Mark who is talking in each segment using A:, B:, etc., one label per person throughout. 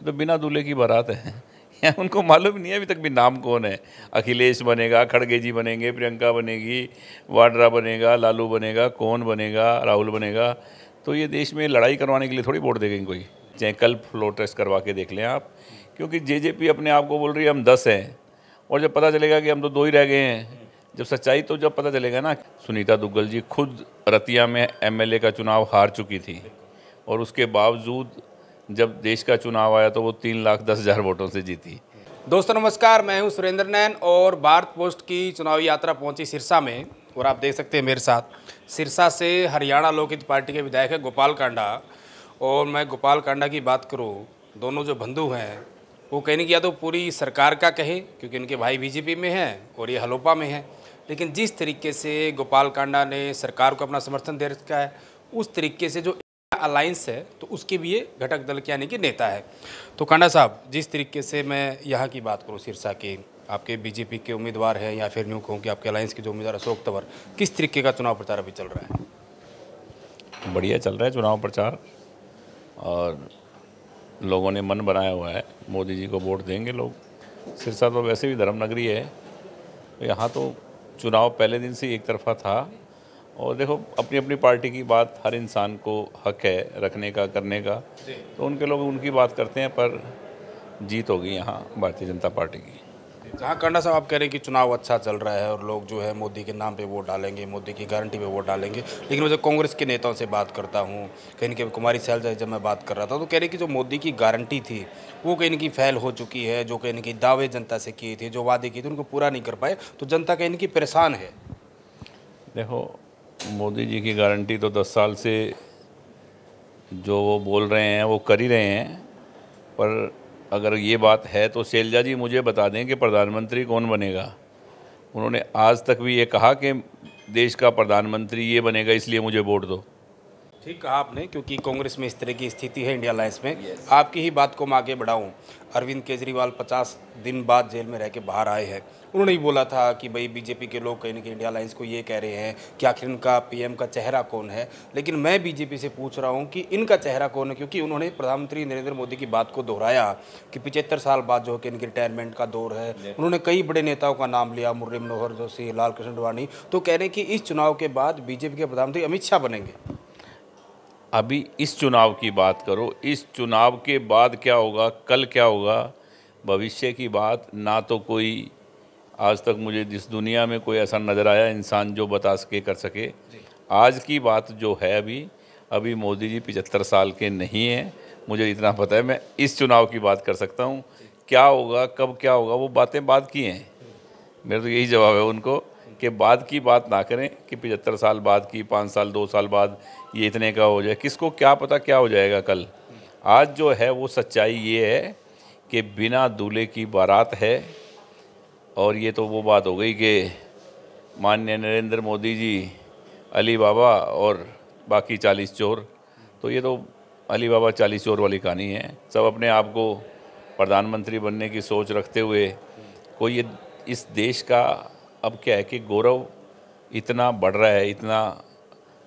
A: तो बिना दूल्हे की बारात है। या उनको मालूम नहीं है अभी तक भी नाम कौन है। अखिलेश बनेगा, खड़गे जी बनेंगे, प्रियंका बनेगी, वाड्रा बनेगा, लालू बनेगा, कौन बनेगा, राहुल बनेगा। तो ये देश में लड़ाई करवाने के लिए थोड़ी वोट देंगे कोई। चाहे कल फ्लोर टेस्ट करवा के देख लें आप, क्योंकि जेजेपी अपने आप को बोल रही है हम 10 हैं, और जब पता चलेगा कि हम तो 2 ही रह गए हैं, जब सच्चाई तो जब पता चलेगा ना। सुनीता दुग्गल जी खुद रतिया में एमएलए का चुनाव हार चुकी थी, और उसके बावजूद जब देश का चुनाव आया तो वो 3,10,000 वोटों से जीती।
B: दोस्तों नमस्कार, मैं हूं सुरेंद्र नैन और भारत पोस्ट की चुनावी यात्रा पहुंची सिरसा में। और आप देख सकते हैं मेरे साथ सिरसा से हरियाणा लोक हित पार्टी के विधायक है गोपाल कांडा। और मैं गोपाल कांडा की बात करूं, दोनों जो बंधु हैं वो कहने की या तो पूरी सरकार का कहे, क्योंकि इनके भाई बीजेपी में हैं और ये हलोपा में हैं, लेकिन जिस तरीके से गोपाल कांडा ने सरकार को अपना समर्थन दे रखा है, उस तरीके से जो अलायंस है तो उसके भी ये घटक दल के यानी कि नेता है। तो कांडा साहब, जिस तरीके से मैं यहाँ की बात करूँ, सिरसा के आपके बीजेपी के उम्मीदवार हैं या फिर यूँ कहूँ कि आपके अलायंस के जो उम्मीदवार अशोक तंवर, किस तरीके का चुनाव प्रचार अभी चल रहा है?
A: बढ़िया चल रहा है चुनाव प्रचार, और लोगों ने मन बनाया हुआ है मोदी जी को वोट देंगे लोग। सिरसा तो वैसे भी धर्म नगरी है, तो यहाँ तो चुनाव पहले दिन से एक तरफा था। और देखो, अपनी अपनी पार्टी की बात हर इंसान को हक है रखने का, करने का, तो उनके लोग उनकी बात करते हैं, पर जीत होगी यहाँ भारतीय जनता पार्टी की।
B: जहाँ कांडा साहब आप कह रहे हैं कि चुनाव अच्छा चल रहा है और लोग जो है मोदी के नाम पे वोट डालेंगे, मोदी की गारंटी पे वोट डालेंगे, लेकिन मैं जब कांग्रेस के नेताओं से बात करता हूँ, कहीं न कहीं कुमारी सैलजा जब मैं बात कर रहा था तो कह रहे कि जो मोदी की गारंटी थी वो कहीं न कहीं फेल हो चुकी है। जो कहीं न कहीं दावे जनता से किए थे, जो वादे किए थे, उनको पूरा नहीं कर पाए, तो जनता कहीं न कहीं परेशान है।
A: देखो, मोदी जी की गारंटी तो 10 साल से जो वो बोल रहे हैं वो कर ही रहे हैं, पर अगर ये बात है तो शैलजा जी मुझे बता दें कि प्रधानमंत्री कौन बनेगा। उन्होंने आज तक भी ये कहा कि देश का प्रधानमंत्री ये बनेगा इसलिए मुझे वोट दो।
B: ठीक कहा आपने, क्योंकि कांग्रेस में इस तरह की स्थिति है इंडिया अलायंस में। आपकी ही बात को मैं आगे बढ़ाऊं, अरविंद केजरीवाल 50 दिन बाद जेल में रह के बाहर आए हैं। उन्होंने ही बोला था कि भाई बीजेपी के लोग कहीं ना कहीं इंडिया अलायंस को ये कह रहे हैं कि आखिर इनका पीएम का चेहरा कौन है। लेकिन मैं बीजेपी से पूछ रहा हूँ कि इनका चेहरा कौन है, क्योंकि उन्होंने प्रधानमंत्री नरेंद्र मोदी की बात को दोहराया कि 75 साल बाद जो कि इनकी रिटायरमेंट का दौर है। उन्होंने कई बड़े नेताओं का नाम लिया, मुरली मनोहर जोशी, लाल कृष्ण आडवाणी, तो कह रहे हैं कि इस चुनाव के बाद बीजेपी के प्रधानमंत्री अमित शाह बनेंगे।
A: अभी इस चुनाव की बात करो, इस चुनाव के बाद क्या होगा, कल क्या होगा, भविष्य की बात ना तो कोई आज तक मुझे जिस दुनिया में कोई ऐसा नज़र आया इंसान जो बता सके, कर सके। आज की बात जो है, अभी मोदी जी 75 साल के नहीं हैं, मुझे इतना पता है। मैं इस चुनाव की बात कर सकता हूँ, क्या होगा, कब क्या होगा, वो बातें बाद की हैं। मेरा तो यही जवाब है उनको कि बाद की बात ना करें कि 75 साल बाद की, 5 साल 2 साल बाद ये इतने का हो जाए, किसको क्या पता क्या हो जाएगा कल। आज जो है वो सच्चाई ये है कि बिना दूल्हे की बारात है। और ये तो वो बात हो गई कि माननीय नरेंद्र मोदी जी, अली बाबा और बाकी 40 चोर। तो ये तो अली बाबा 40 चोर वाली कहानी है। सब अपने आप को प्रधानमंत्री बनने की सोच रखते हुए कोई ये इस देश का अब क्या है कि गौरव इतना बढ़ रहा है, इतना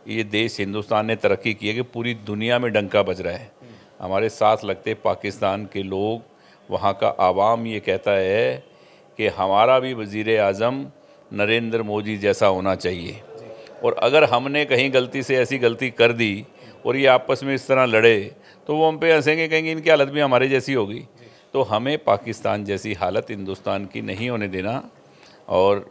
A: ये देश हिंदुस्तान ने तरक्की की है कि पूरी दुनिया में डंका बज रहा है। हमारे साथ लगते पाकिस्तान के लोग, वहाँ का आवाम ये कहता है कि हमारा भी वज़ीर आज़म नरेंद्र मोदी जैसा होना चाहिए। और अगर हमने कहीं गलती से ऐसी गलती कर दी और ये आपस में इस तरह लड़े तो वो हम पे हंसेंगे, कहेंगे इनकी हालत भी हमारे जैसी होगी। तो हमें पाकिस्तान जैसी हालत हिंदुस्तान की नहीं होने देना, और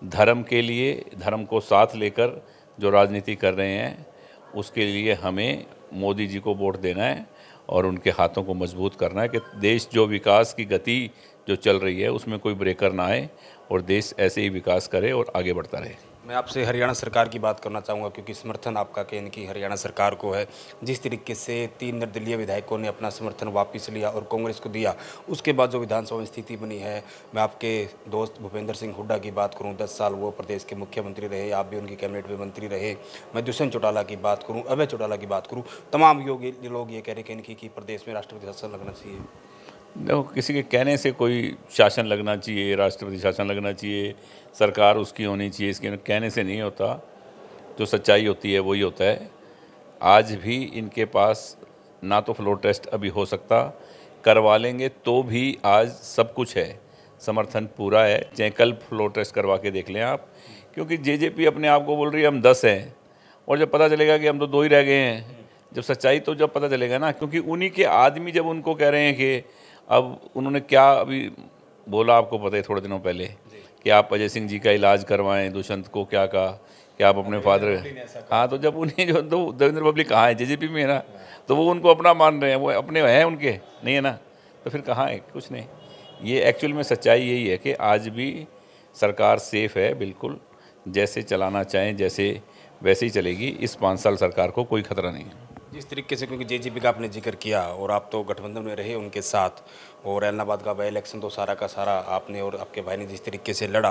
A: धर्म के लिए, धर्म को साथ लेकर जो राजनीति कर रहे हैं उसके लिए हमें मोदी जी को वोट देना है और उनके हाथों को मजबूत करना है कि देश जो विकास की गति जो चल रही है उसमें कोई ब्रेकर ना आए और देश ऐसे ही विकास करे और आगे बढ़ता रहे।
B: मैं आपसे हरियाणा सरकार की बात करना चाहूँगा, क्योंकि समर्थन आपका कहीं कि हरियाणा सरकार को है। जिस तरीके से 3 निर्दलीय विधायकों ने अपना समर्थन वापस लिया और कांग्रेस को दिया, उसके बाद जो विधानसभा में स्थिति बनी है, मैं आपके दोस्त भूपेंद्र सिंह हुड्डा की बात करूँ, 10 साल वो प्रदेश के मुख्यमंत्री रहे, आप भी उनकी कैबिनेट में मंत्री रहे। मैं दुष्यंत चौटाला की बात करूँ, अभय चौटाला की बात करूँ, तमाम लोग ये कह रहे हैं कि प्रदेश में राष्ट्रपति शासन लगना चाहिए।
A: देखो, किसी के कहने से कोई शासन लगना चाहिए, राष्ट्रपति शासन लगना चाहिए, सरकार उसकी होनी चाहिए, इसके कहने से नहीं होता। जो सच्चाई होती है वही होता है। आज भी इनके पास ना तो फ्लोर टेस्ट अभी हो सकता, करवा लेंगे तो भी आज सब कुछ है, समर्थन पूरा है। चाहे कल फ्लोर टेस्ट करवा के देख लें आप, क्योंकि जेजेपी अपने आप को बोल रही है हम 10 हैं, और जब पता चलेगा कि हम तो 2 ही रह गए हैं, जब सच्चाई तो जब पता चलेगा ना। क्योंकि उन्हीं के आदमी जब उनको कह रहे हैं कि अब उन्होंने क्या अभी बोला आपको पता है थोड़े दिनों पहले कि आप अजय सिंह जी का इलाज करवाएं, दुष्यंत को क्या कहा कि आप अपने फादर, हाँ, तो जब उन्हें जो तो देवेंद्र पब्लिक कहाँ है, जेजेपी में है ना, तो वो उनको अपना मान रहे हैं, वो अपने हैं उनके नहीं है ना, तो फिर कहाँ है, कुछ नहीं। ये एक्चुअल में सच्चाई यही है कि आज भी सरकार सेफ है, बिल्कुल जैसे चलाना चाहें जैसे वैसे ही चलेगी। इस 5 साल सरकार को कोई खतरा नहीं है।
B: जिस तरीके से, क्योंकि जेजेपी का आपने जिक्र किया और आप तो गठबंधन में रहे उनके साथ, और ऐलनाबाद का बाई इलेक्शन तो सारा का सारा आपने और आपके भाई ने जिस तरीके से लड़ा,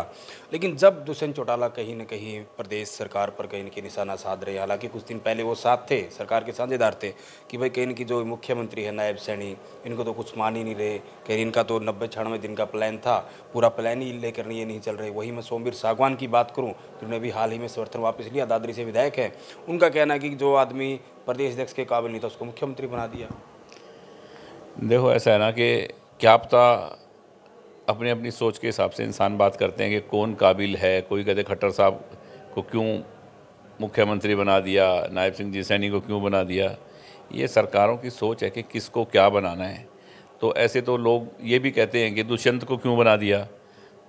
B: लेकिन जब दुष्यंत चौटाला कहीं ना कहीं प्रदेश सरकार पर कहीं ना कहीं निशाना साध रहे, हालांकि कुछ दिन पहले वो साथ थे, सरकार के साझेदार थे कि भाई कहीं ना कहीं जो मुख्यमंत्री है नायब सैनी, इनको तो कुछ मान ही नहीं रहे, कहीं इनका तो 90-96 दिन का प्लान था, पूरा प्लान ही लेकर ये नहीं चल रहे। वही मैं सोमवीर सागवान की बात करूँ, जिन्होंने भी हाल ही में समर्थन वापस लिया, दादरी से विधायक है, उनका कहना है कि जो आदमी प्रदेश अध्यक्ष के काबिल नहीं था उसको मुख्यमंत्री बना दिया।
A: देखो ऐसा है ना कि क्या पता अपनी अपनी सोच के हिसाब से इंसान बात करते हैं कि कौन काबिल है। कोई कहते खट्टर साहब को क्यों मुख्यमंत्री बना दिया, नायब सिंह जी सैनी को क्यों बना दिया। ये सरकारों की सोच है कि किसको क्या बनाना है। तो ऐसे तो लोग ये भी कहते हैं कि दुष्यंत को क्यों बना दिया,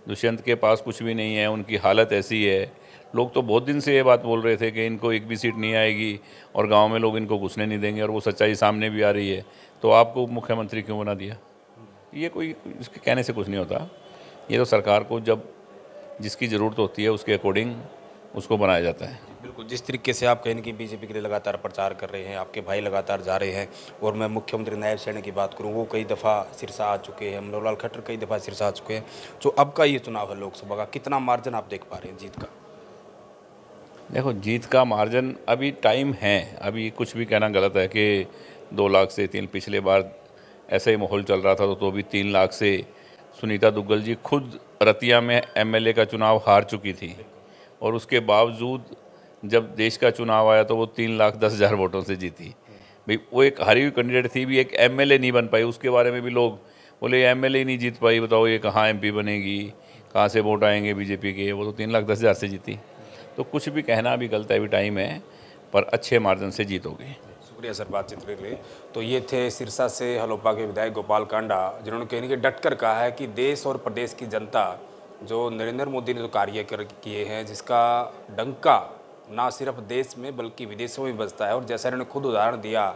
A: दुष्यंत के पास कुछ भी नहीं है, उनकी हालत ऐसी है। लोग तो बहुत दिन से ये बात बोल रहे थे कि इनको एक भी सीट नहीं आएगी और गांव में लोग इनको घुसने नहीं देंगे, और वो सच्चाई सामने भी आ रही है। तो आपको मुख्यमंत्री क्यों बना दिया, ये कोई इसके कहने से कुछ नहीं होता। ये तो सरकार को जब जिसकी ज़रूरत होती है उसके अकॉर्डिंग उसको बनाया जाता है।
B: बिल्कुल, जिस तरीके से आप कहें कि बीजेपी के लिए लगातार प्रचार कर रहे हैं, आपके भाई लगातार जा रहे हैं, और मैं मुख्यमंत्री नायब सैनी की बात करूं, वो कई दफ़ा सिरसा आ चुके हैं, मनोहर लाल खट्टर कई दफ़ा सिरसा आ चुके हैं। जो अब का ये चुनाव है लोकसभा का, कितना मार्जिन आप देख पा रहे हैं जीत का?
A: देखो जीत का मार्जिन अभी टाइम है, अभी कुछ भी कहना गलत है कि 2 लाख से 3, पिछले बार ऐसा ही माहौल चल रहा था तो भी 3 लाख से सुनीता दुग्गल जी खुद रतिया में एमएलए का चुनाव हार चुकी थी, और उसके बावजूद जब देश का चुनाव आया तो वो 3,10,000 वोटों से जीती। भाई वो एक हारी हुई कैंडिडेट थी, भी एक एमएलए नहीं बन पाई, उसके बारे में भी लोग बोले एमएलए ही नहीं जीत पाई, बताओ ये कहाँ एमपी बनेगी, कहाँ से वोट आएंगे बीजेपी के। वो तो 3,10,000 से जीती। तो कुछ भी कहना भी गलत है, अभी टाइम है, पर अच्छे मार्जिन से जीत होगी।
B: शुक्रिया सर बातचीत के लिए। तो ये थे सिरसा से हलोपा के विधायक गोपाल कांडा, जिन्होंने कहने के डट कर कहा है कि देश और प्रदेश की जनता जो नरेंद्र मोदी ने जो कार्य किए हैं, जिसका डंका ना सिर्फ देश में बल्कि विदेशों में बजता है। और जैसा इन्होंने खुद उदाहरण दिया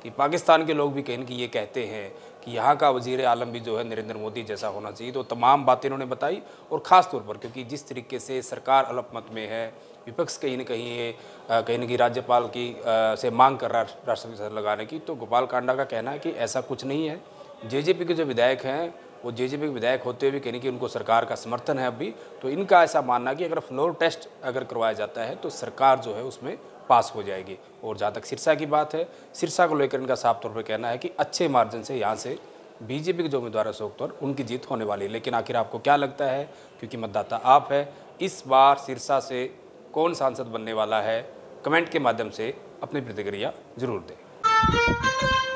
B: कि पाकिस्तान के लोग भी कहीं कि ये कहते हैं कि यहाँ का वजीर आलम भी जो है नरेंद्र मोदी जैसा होना चाहिए। तो तमाम बातें इन्होंने बताई, और ख़ास तौर पर क्योंकि जिस तरीके से सरकार अल्पमत में है, विपक्ष कहीं न कहीं राज्यपाल की से मांग कर रहा है राष्ट्रपति शासन लगाने की, तो गोपाल कांडा का कहना है कि ऐसा कुछ नहीं है। जेजेपी के जो विधायक हैं वो जेजेपी के विधायक होते हुए भी कहीं कि उनको सरकार का समर्थन है अभी। तो इनका ऐसा मानना कि अगर फ्लोर टेस्ट अगर करवाया जाता है तो सरकार जो है उसमें पास हो जाएगी। और जहाँ तक सिरसा की बात है, सिरसा को लेकर इनका साफ तौर पर कहना है कि अच्छे मार्जिन से यहाँ से बीजेपी के जो उम्मीदवार है अशोक तौर उनकी जीत होने वाली है। लेकिन आखिर आपको क्या लगता है, क्योंकि मतदाता आप है, इस बार सिरसा से कौन सांसद बनने वाला है, कमेंट के माध्यम से अपनी प्रतिक्रिया जरूर दें।